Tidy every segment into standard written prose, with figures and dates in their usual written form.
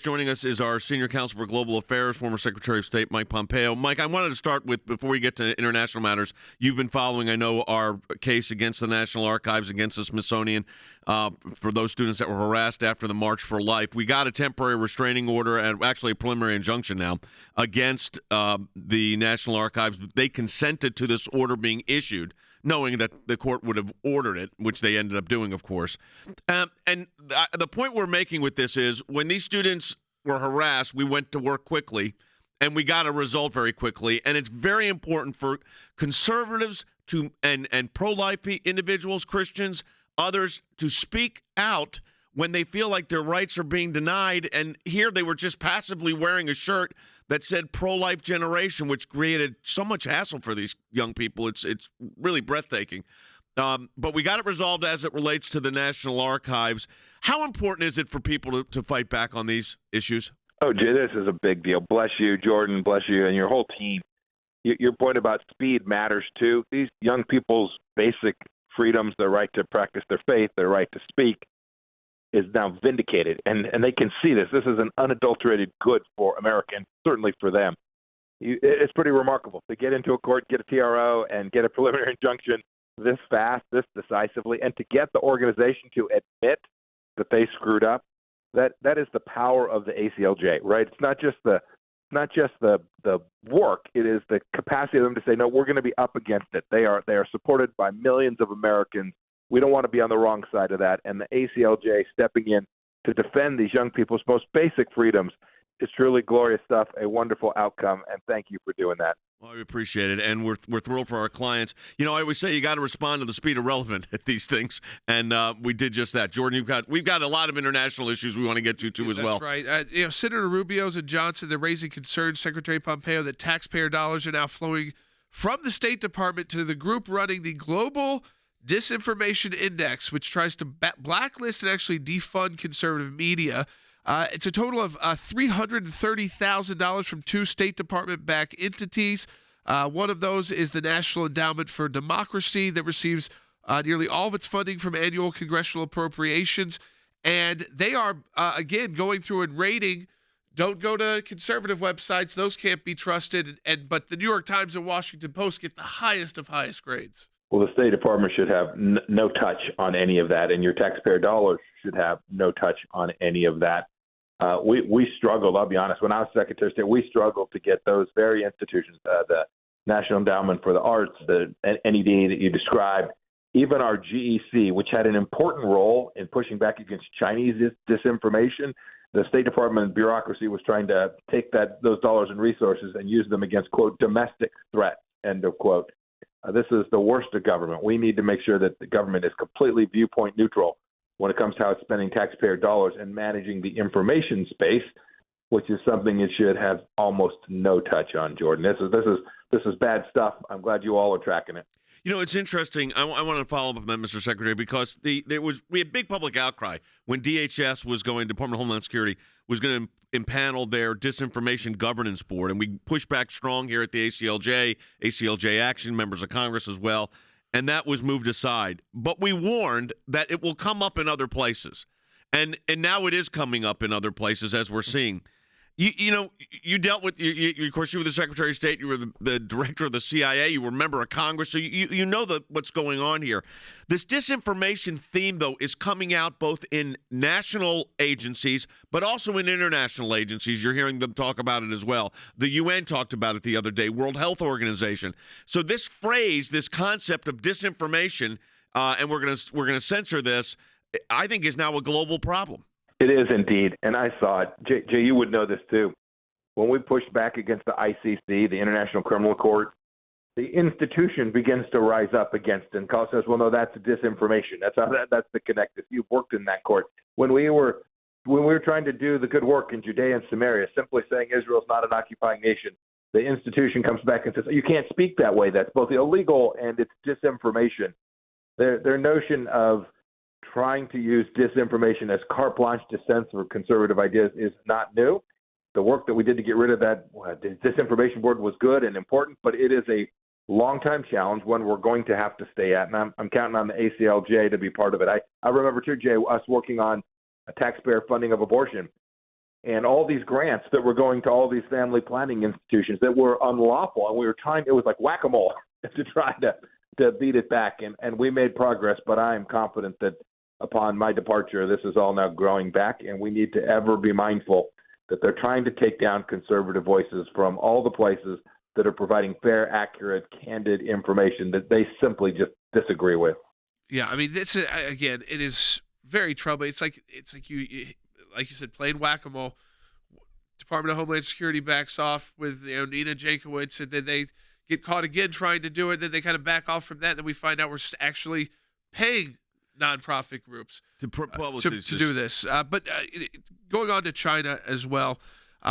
Joining us is our Senior Counsel for Global Affairs, former Secretary of State Mike Pompeo. Mike, I wanted to start with, before we get to international matters, you've been following, I know, our case against the National Archives, against the Smithsonian, for those students that were harassed after the March for Life. We got a temporary restraining order, and actually a preliminary injunction now, against the National Archives. They consented to this order being issued, knowing that the court would have ordered it, which they ended up doing, of course. And the point we're making with this is when these students were harassed, we went to work quickly, and we got a result very quickly. And it's very important for conservatives to and pro-life individuals, Christians, others, to speak out when they feel like their rights are being denied. And here they were just passively wearing a shirt that said pro-life generation, which created so much hassle for these young people. It's really breathtaking. But we got it resolved as it relates to the National Archives. How important is it for people to fight back on these issues? Oh, Jay, this is a big deal. Bless you, Jordan, bless you, and your whole team. Your point about speed matters, too. These young people's basic freedoms, their right to practice their faith, their right to speak, is now vindicated, and they can see this. This is an unadulterated good for America, and certainly for them. It's pretty remarkable to get into a court, get a TRO, and get a preliminary injunction this fast, this decisively, and to get the organization to admit that they screwed up. That is the power of the ACLJ, right? It's not just the work; it is the capacity of them to say, no, we're going to be up against it. They are supported by millions of Americans. We don't want to be on the wrong side of that. And the ACLJ stepping in to defend these young people's most basic freedoms is truly glorious stuff, a wonderful outcome, and thank you for doing that. Well, we appreciate it, and we're thrilled for our clients. You know, I always say you got to respond to the speed of relevant at these things, and we did just that. Jordan, we've got a lot of international issues we want to get to too as well. That's right. Senator Rubio's and Johnson, they're raising concerns, Secretary Pompeo, that taxpayer dollars are now flowing from the State Department to the group running the Global Disinformation Index, which tries to blacklist and actually defund conservative media. It's a total of $330,000 from two State Department-backed entities. One of those is the National Endowment for Democracy that receives nearly all of its funding from annual congressional appropriations. And they are, again, going through and rating. Don't go to conservative websites. Those can't be trusted. But the New York Times and Washington Post get the highest of highest grades. Well, the State Department should have no touch on any of that, and your taxpayer dollars should have no touch on any of that. We struggled, I'll be honest, when I was Secretary of State, we struggled to get those very institutions, the National Endowment for the Arts, the NED that you described, even our GEC, which had an important role in pushing back against Chinese disinformation. The State Department bureaucracy was trying to take those dollars and resources and use them against, quote, domestic threats, end of quote. This is the worst of government. We need to make sure that the government is completely viewpoint neutral when it comes to how it's spending taxpayer dollars and managing the information space, which is something it should have almost no touch on, Jordan. This is bad stuff. I'm glad you all are tracking it. You know, it's interesting. I want to follow up on that, Mr. Secretary, because we had big public outcry when DHS was Department of Homeland Security was going to impanel their Disinformation Governance Board, and we pushed back strong here at the ACLJ Action, members of Congress as well, and that was moved aside. But we warned that it will come up in other places, and now it is coming up in other places, as we're seeing. You dealt with, of course, you were the Secretary of State, you were the director of the CIA, you were a member of Congress, so you know what's going on here. This disinformation theme, though, is coming out both in national agencies, but also in international agencies. You're hearing them talk about it as well. The UN talked about it the other day, World Health Organization. So this phrase, this concept of disinformation, and we're gonna censor this, I think is now a global problem. It is indeed, and I saw it. Jay, you would know this too. When we pushed back against the ICC, the International Criminal Court, the institution begins to rise up against it and says, well, no, that's disinformation. That's the connective. You've worked in that court. When we were trying to do the good work in Judea and Samaria, simply saying Israel's not an occupying nation, the institution comes back and says, you can't speak that way. That's both illegal and it's disinformation. Their notion of trying to use disinformation as carte blanche to censor conservative ideas is not new. The work that we did to get rid of that disinformation board was good and important, but it is a long-time challenge, one we're going to have to stay at, and I'm counting on the ACLJ to be part of it. I remember, too, Jay, us working on a taxpayer funding of abortion. and all these grants that were going to all these family planning institutions that were unlawful. And we were trying, it was like whack-a-mole to try to beat it back. And we made progress, but I am confident that upon my departure, this is all now growing back, and we need to ever be mindful that they're trying to take down conservative voices from all the places that are providing fair, accurate, candid information that they simply just disagree with. Yeah, I mean, this again, it is very troubling. It's like you like you said, playing whack-a-mole. Department of Homeland Security backs off with Nina Jankowicz, and then they get caught again trying to do it. Then they kind of back off from that. And then we find out we're actually paying nonprofit groups to do this. But going on to China as well,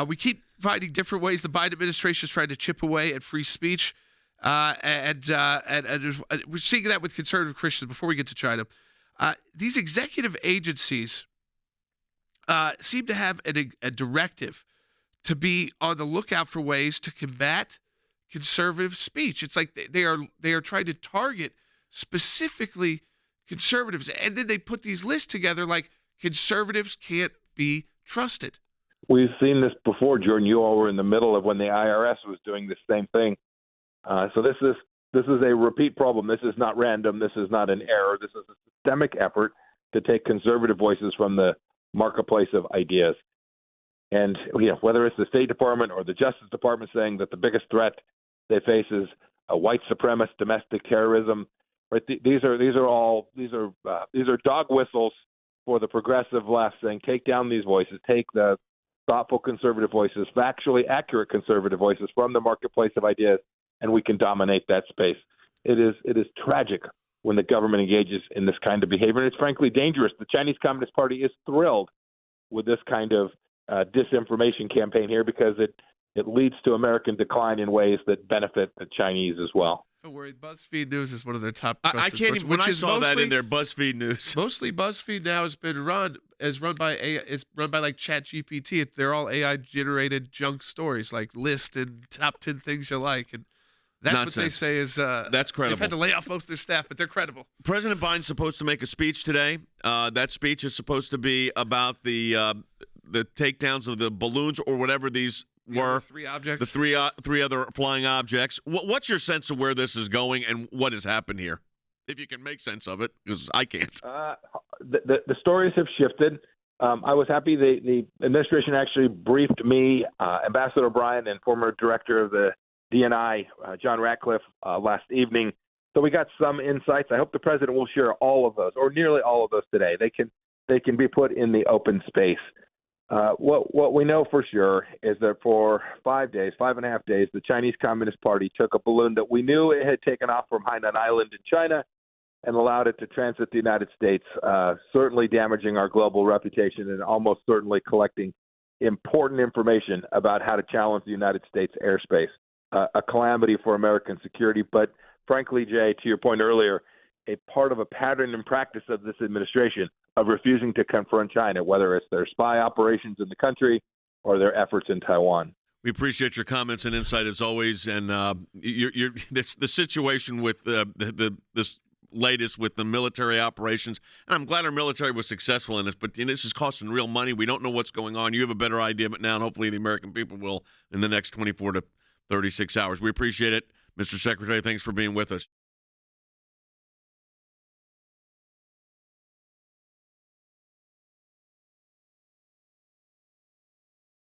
we keep finding different ways the Biden administration is trying to chip away at free speech, and we're seeing that with conservative Christians. Before we get to China, these executive agencies seem to have a directive to be on the lookout for ways to combat conservative speech. It's like they are trying to target specifically conservatives, and then they put these lists together like conservatives can't be trusted. We've seen this before, Jordan. You all were in the middle of when the IRS was doing the same thing. So this is a repeat problem. This is not random. This is not an error. This is a systemic effort to take conservative voices from the marketplace of ideas. And whether it's the State Department or the Justice Department saying that the biggest threat they face is a white supremacist domestic terrorism, right? These are dog whistles for the progressive left saying take down these voices, take the thoughtful conservative voices, factually accurate conservative voices from the marketplace of ideas, and we can dominate that space. It is tragic when the government engages in this kind of behavior, and it's frankly dangerous. The Chinese Communist Party is thrilled with this kind of disinformation campaign here because it leads to American decline in ways that benefit the Chinese as well. Don't worry, BuzzFeed News is one of their top. I can't even. When I saw that in there, BuzzFeed News. Mostly BuzzFeed now is run by like ChatGPT. They're all AI generated junk stories like list and top 10 things you like, and that's nonsense. What they say is that's credible. They've had to lay off most of their staff, but they're credible. President Biden's supposed to make a speech today. That speech is supposed to be about the takedowns of the balloons or whatever these were. The three other flying objects. What's your sense of where this is going and what has happened here? If you can make sense of it, because I can't. The stories have shifted. I was happy the administration actually briefed me, Ambassador O'Brien, and former director of the DNI, John Ratcliffe, last evening. So we got some insights. I hope the president will share all of those, or nearly all of those today. They can be put in the open space. What we know for sure is that for 5.5 days, the Chinese Communist Party took a balloon that we knew it had taken off from Hainan Island in China and allowed it to transit the United States, certainly damaging our global reputation and almost certainly collecting important information about how to challenge the United States airspace. A calamity for American security, but frankly, Jay, to your point earlier, a part of a pattern and practice of this administration of refusing to confront China, whether it's their spy operations in the country or their efforts in Taiwan. We appreciate your comments and insight as always, and the situation with this latest with the military operations. And I'm glad our military was successful in this, but this is costing real money. We don't know what's going on. You have a better idea of it now, and hopefully the American people will in the next 24 to 36 hours. We appreciate it. Mr. Secretary, thanks for being with us.